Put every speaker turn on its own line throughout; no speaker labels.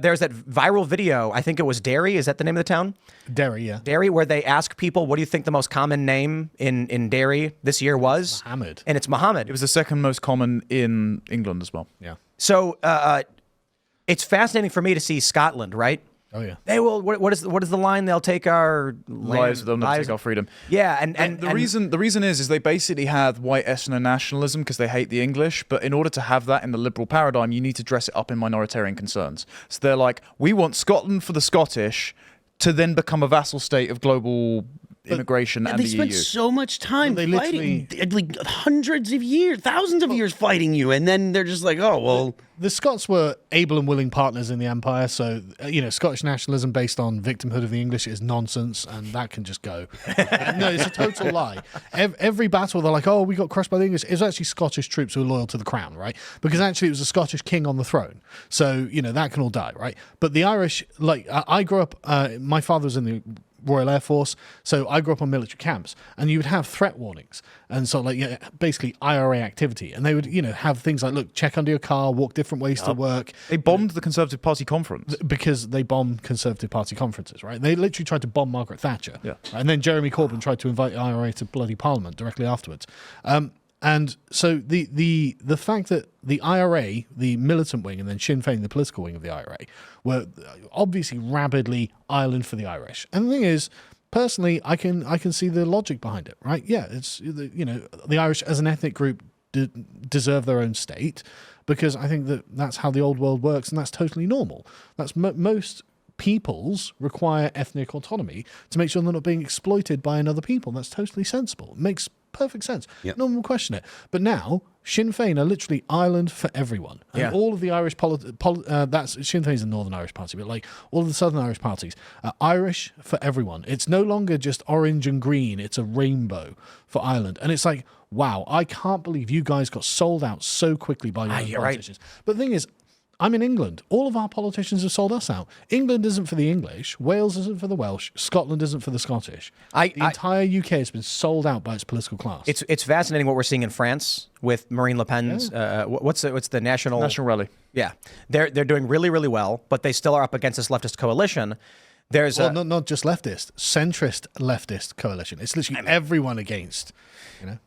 There's that viral video, I think it was Derry, is that the name of the town?
Derry, yeah.
Derry, where they ask people, what do you think the most common name in Derry this year was?
Mohammed.
And it's Mohammed.
It was the second most common in England as well.
Yeah.
So it's fascinating for me to see Scotland, right?
Oh, yeah.
They will. What is the line? They'll take our
Lives, they'll never take our freedom.
Yeah, and
the reason is they basically had white ethno-nationalism because they hate the English, but in order to have that in the liberal paradigm, you need to dress it up in minoritarian concerns. So they're like, we want Scotland for the Scottish to then become a vassal state of global immigration and
they
the
spent
EU.
so much time
They
fighting, like hundreds of years, thousands of years fighting you, and then they're just like, oh, well.
The Scots were able and willing partners in the empire, so Scottish nationalism based on victimhood of the English is nonsense, and that can just go. No, it's a total lie. Every battle, they're like, "Oh, we got crushed by the English." It was actually Scottish troops who were loyal to the crown, right? Because actually, it was a Scottish king on the throne, so that can all die, right? But the Irish, like I grew up, my father was in the Royal Air Force, so I grew up on military camps, and you would have threat warnings, and so basically IRA activity, and they would have things like, look, check under your car, walk different ways to work.
They bombed the Conservative Party conference
because they bombed Conservative Party conferences, right? They literally tried to bomb Margaret Thatcher,
yeah,
and then Jeremy Corbyn tried to invite IRA to bloody Parliament directly afterwards. And so the fact that the IRA, the militant wing, and then Sinn Féin, the political wing of the IRA, were obviously rabidly Ireland for the Irish. And the thing is, personally, I can see the logic behind it, right? Yeah, it's the Irish as an ethnic group deserve their own state, because I think that's how the old world works, and that's totally normal. That's most peoples require ethnic autonomy to make sure they're not being exploited by another people. That's totally sensible. It makes perfect sense.
Yep.
No one will question it. But now, Sinn Féin are literally Ireland for everyone. And all of the Irish that's Sinn Féin is the Northern Irish Party, but like all of the Southern Irish parties are Irish for everyone. It's no longer just orange and green. It's a rainbow for Ireland. And it's like, wow, I can't believe you guys got sold out so quickly by your own politicians. Right. But the thing is, I'm in England. All of our politicians have sold us out. England isn't for the English. Wales isn't for the Welsh. Scotland isn't for the Scottish. The entire UK has been sold out by its political class.
It's fascinating what we're seeing in France with Marine Le Pen's. What's the National
Rally?
Yeah, they're doing really, really well, but they still are up against this leftist coalition. There's
not just leftist, centrist leftist coalition. It's literally everyone against.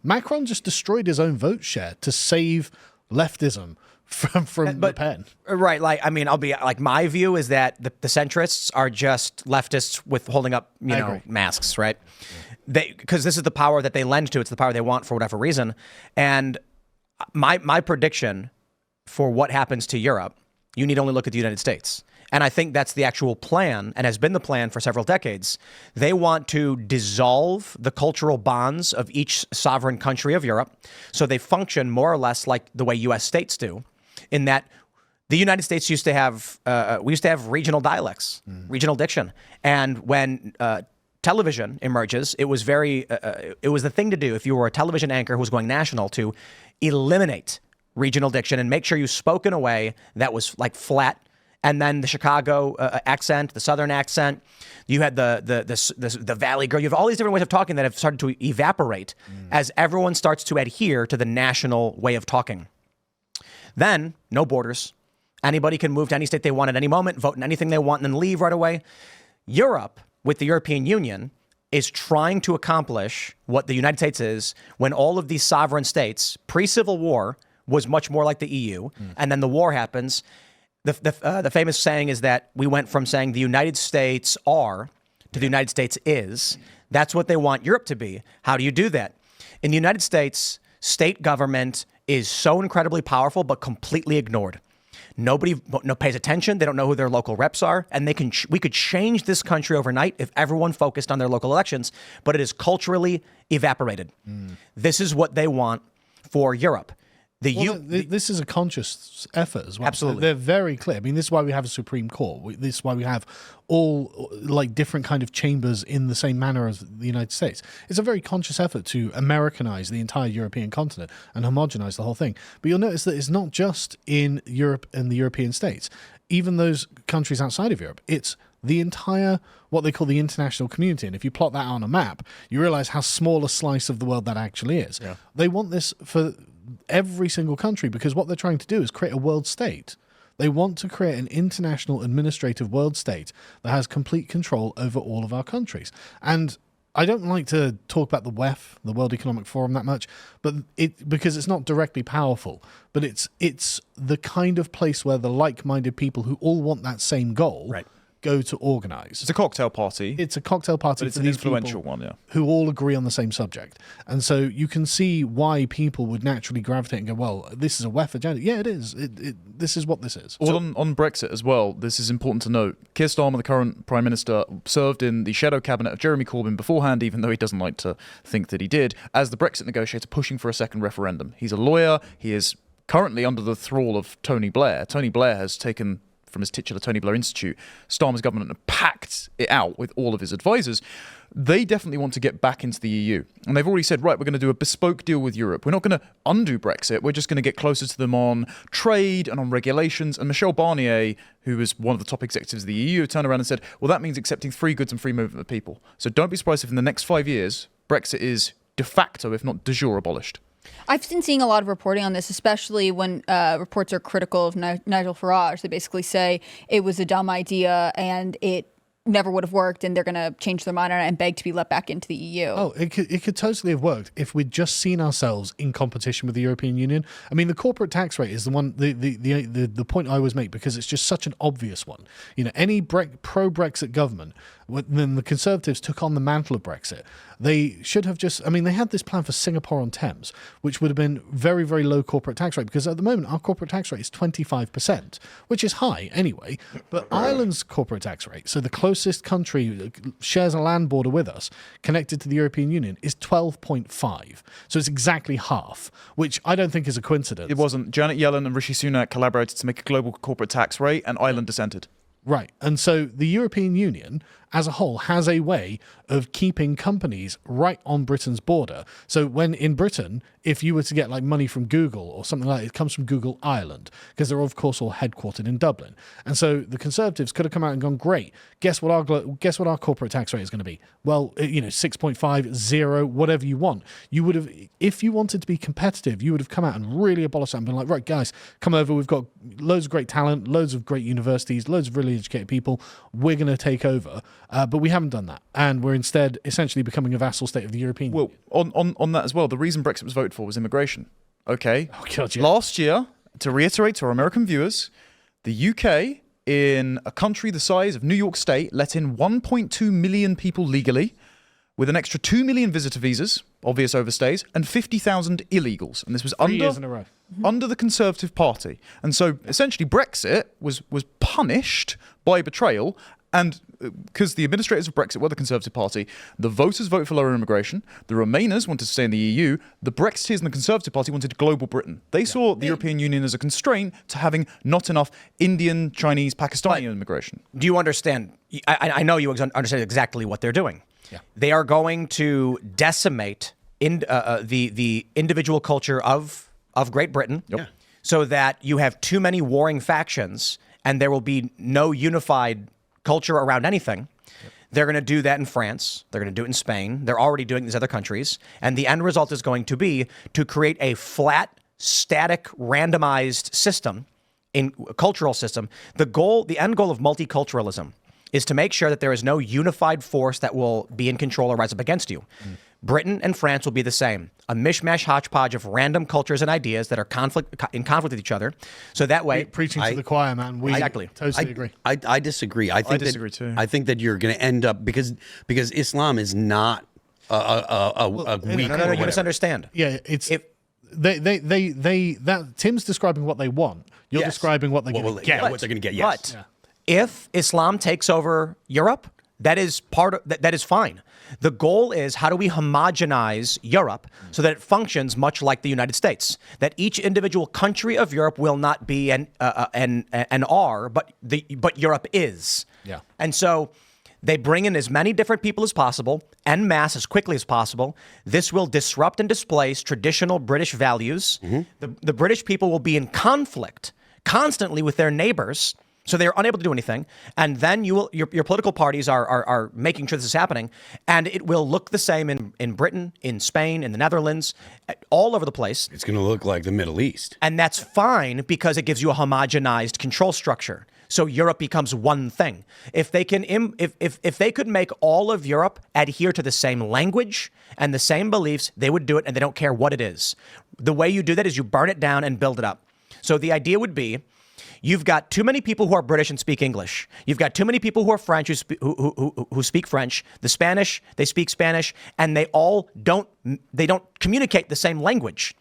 Macron just destroyed his own vote share to save leftism from Le Pen.
Right. I'll be like, my view is that the centrists are just leftists with holding up, masks, right? Because this is the power that they lend to. It's the power they want for whatever reason. And my prediction for what happens to Europe, you need only look at the United States. And I think that's the actual plan, and has been the plan for several decades. They want to dissolve the cultural bonds of each sovereign country of Europe, so they function more or less like the way U.S. states do, in that the United States used to have regional dialects, regional diction, and when television emerges, it was it was the thing to do if you were a television anchor who was going national, to eliminate regional diction and make sure you spoke in a way that was like flat. And then the Chicago accent, the Southern accent, you had the Valley Girl. You have all these different ways of talking that have started to evaporate as everyone starts to adhere to the national way of talking. Then, no borders. Anybody can move to any state they want at any moment, vote in anything they want, and then leave right away. Europe, with the European Union, is trying to accomplish what the United States is when all of these sovereign states, pre-Civil War, was much more like the EU, and then the war happens. The famous saying is that we went from saying the United States are to the United States is. That's what they want Europe to be. How do you do that? In the United States, state government is so incredibly powerful but completely ignored. Nobody pays attention. They don't know who their local reps are. And we could change this country overnight if everyone focused on their local elections, but it is culturally evaporated. This is what they want for Europe.
This is a conscious effort as well.
Absolutely.
They're very clear. I mean, this is why we have a Supreme Court. This is why we have all like different kind of chambers in the same manner as the United States. It's a very conscious effort to Americanize the entire European continent and homogenize the whole thing. But you'll notice that it's not just in Europe and the European states. Even those countries outside of Europe, it's the entire, what they call the international community. And if you plot that on a map, you realize how small a slice of the world that actually is. Yeah. They want this for every single country, because what they're trying to do is create a world state. They want to create an international administrative world state that has complete control over all of our countries. And I don't like to talk about the WEF, the World Economic Forum, that much, but because it's not directly powerful, but it's the kind of place where the like-minded people who all want that same goal go to organize.
It's a cocktail party.
It's a cocktail party,
but it's
for
an
these
influential
people
one, yeah.
who all agree on the same subject. And so you can see why people would naturally gravitate and go, well, this is a WEF agenda. Yeah, it is. This is what this is.
Well, on Brexit as well, this is important to note. Keir Starmer, the current Prime Minister, served in the shadow cabinet of Jeremy Corbyn beforehand, even though he doesn't like to think that he did, as the Brexit negotiator pushing for a second referendum. He's a lawyer. He is currently under the thrall of Tony Blair. Tony Blair has taken from his titular Tony Blair Institute, Starmer's government, and packed it out with all of his advisors. They definitely want to get back into the EU. And they've already said, right, we're going to do a bespoke deal with Europe. We're not going to undo Brexit. We're just going to get closer to them on trade and on regulations. And Michel Barnier, who was one of the top executives of the EU, turned around and said, well, that means accepting free goods and free movement of people. So don't be surprised if in the next 5 years, Brexit is de facto, if not de jure, abolished.
I've been seeing a lot of reporting on this, especially when reports are critical of Nigel Farage. They basically say it was a dumb idea and it never would have worked, and they're going to change their mind on it and beg to be let back into the EU.
Oh, it could totally have worked if we'd just seen ourselves in competition with the European Union. I mean, the corporate tax rate is the one, the point I always make, because it's just such an obvious one. You know, any pro-Brexit government, when the Conservatives took on the mantle of Brexit, they should have just, I mean, they had this plan for Singapore-on-Thames, which would have been very, very low corporate tax rate, because at the moment our corporate tax rate is 25%, which is high anyway. But Ireland's corporate tax rate, so the closest country that shares a land border with us, connected to the European Union, is 12.5. So it's exactly half, which I don't think is a coincidence.
It wasn't. Janet Yellen and Rishi Sunak collaborated to make a global corporate tax rate, and Ireland dissented.
Right. And so the European Union as a whole has a way of keeping companies right on Britain's border. So when in Britain, if you were to get like money from Google or something like that, it comes from Google Ireland, because they're of course all headquartered in Dublin. And so the Conservatives could have come out and gone, great, guess what our corporate tax rate is going to be? Well, 6.5, 0, whatever you want. You would have, if you wanted to be competitive, you would have come out and really abolished that and been like, right, guys, come over. We've got loads of great talent, loads of great universities, loads of really educated people. We're going to take over. But we haven't done that. And we're instead essentially becoming a vassal state of the European Union.
Well, on that as well, the reason Brexit was voted for was immigration. Okay.
Oh, God, yeah.
Last year, to reiterate to our American viewers, the UK, in a country the size of New York State, let in 1.2 million people legally, with an extra 2 million visitor visas, obvious overstays, and 50,000 illegals. And this was
3 years in a row.
Under the Conservative Party. And so essentially Brexit was punished by betrayal. And because the administrators of Brexit were the Conservative Party, the voters voted for lower immigration, the Remainers wanted to stay in the EU, the Brexiteers and the Conservative Party wanted global Britain. They saw the European Union as a constraint to having not enough Indian, Chinese, Pakistani immigration.
Do you understand? I know you understand exactly what they're doing.
Yeah.
They are going to decimate the individual culture of Great Britain, so that you have too many warring factions and there will be no unified culture around anything. They're going to do that in France. They're going to do it in Spain. They're already doing it in these other countries. And the end result is going to be to create a flat, static, randomized system, a cultural system. The end goal of multiculturalism is to make sure that there is no unified force that will be in control or rise up against you. Britain and France will be the same. A mishmash hodgepodge of random cultures and ideas that are in conflict with each other. So that way...
Preaching to the choir, man. We totally agree.
I disagree. I disagree
too.
I think that you're going to end up... Because Islam is not a weak...
No, you misunderstand.
Yeah, it's... Tim's describing what they want. You're describing what they're going to get.
What they're going to get, yes.
But if Islam takes over Europe, that is that is fine. The goal is, how do we homogenize Europe so that it functions much like the United States? That each individual country of Europe will not be an R, but Europe is. Yeah. And so they bring in as many different people as possible, en masse, as quickly as possible. This will disrupt and displace traditional British values. The British people will be in conflict constantly with their neighbors. So they're unable to do anything. And then your political parties are making sure this is happening. And it will look the same in Britain, in Spain, in the Netherlands, all over the place.
It's going to look like the Middle East.
And that's fine because it gives you a homogenized control structure. So Europe becomes one thing. If they can, if they could make all of Europe adhere to the same language and the same beliefs, they would do it, and they don't care what it is. The way you do that is you burn it down and build it up. So the idea would be, you've got too many people who are British and speak English. You've got too many people who are French who speak French. The Spanish, they speak Spanish, and they don't communicate the same language.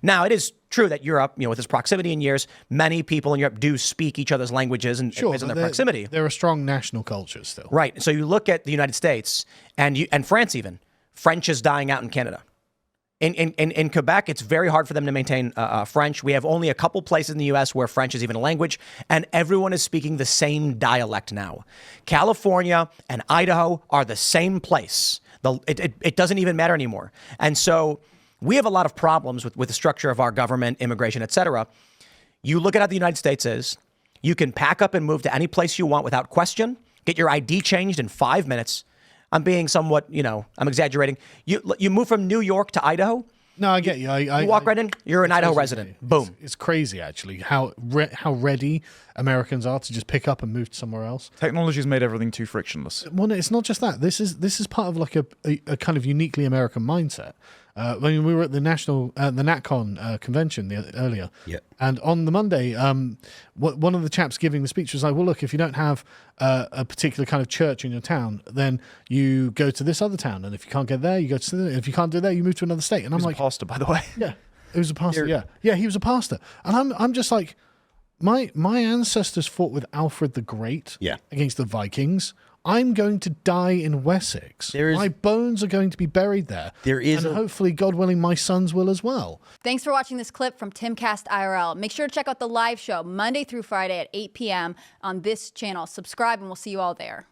Now, it is true that Europe, with its proximity in years, many people in Europe do speak each other's languages and based on their proximity.
There are strong national cultures still.
Right. So you look at the United States and France even. French is dying out in Canada. In Quebec, it's very hard for them to maintain French. We have only a couple places in the U.S. where French is even a language, and everyone is speaking the same dialect now. California and Idaho are the same place. It doesn't even matter anymore. And so we have a lot of problems with the structure of our government, immigration, et cetera. You look at how the United States is. You can pack up and move to any place you want without question, get your ID changed in 5 minutes. I'm being somewhat, I'm exaggerating. You move from New York to Idaho.
No, I get you.
You walk right in. You're an Idaho resident. Boom.
It's crazy, actually, how ready Americans are to just pick up and move to somewhere else.
Technology's made everything too frictionless.
Well, no, it's not just that. This is part of like a kind of uniquely American mindset. When we were at the NatCon convention earlier, and on the Monday, one of the chaps giving the speech was like, "Well, look, if you don't have a particular kind of church in your town, then you go to this other town, and if you can't get there, you go to if you can't do there, you move to another state." And I'm like,
pastor, by the way.
Yeah, it was a pastor. Yeah, he was a pastor, and I'm just like, my ancestors fought with Alfred the Great against the Vikings. I'm going to die in Wessex. My bones are going to be buried there. And hopefully, God willing, my sons will as well.
Thanks for watching this clip from Timcast IRL. Make sure to check out the live show Monday through Friday at 8 p.m. on this channel. Subscribe, and we'll see you all there.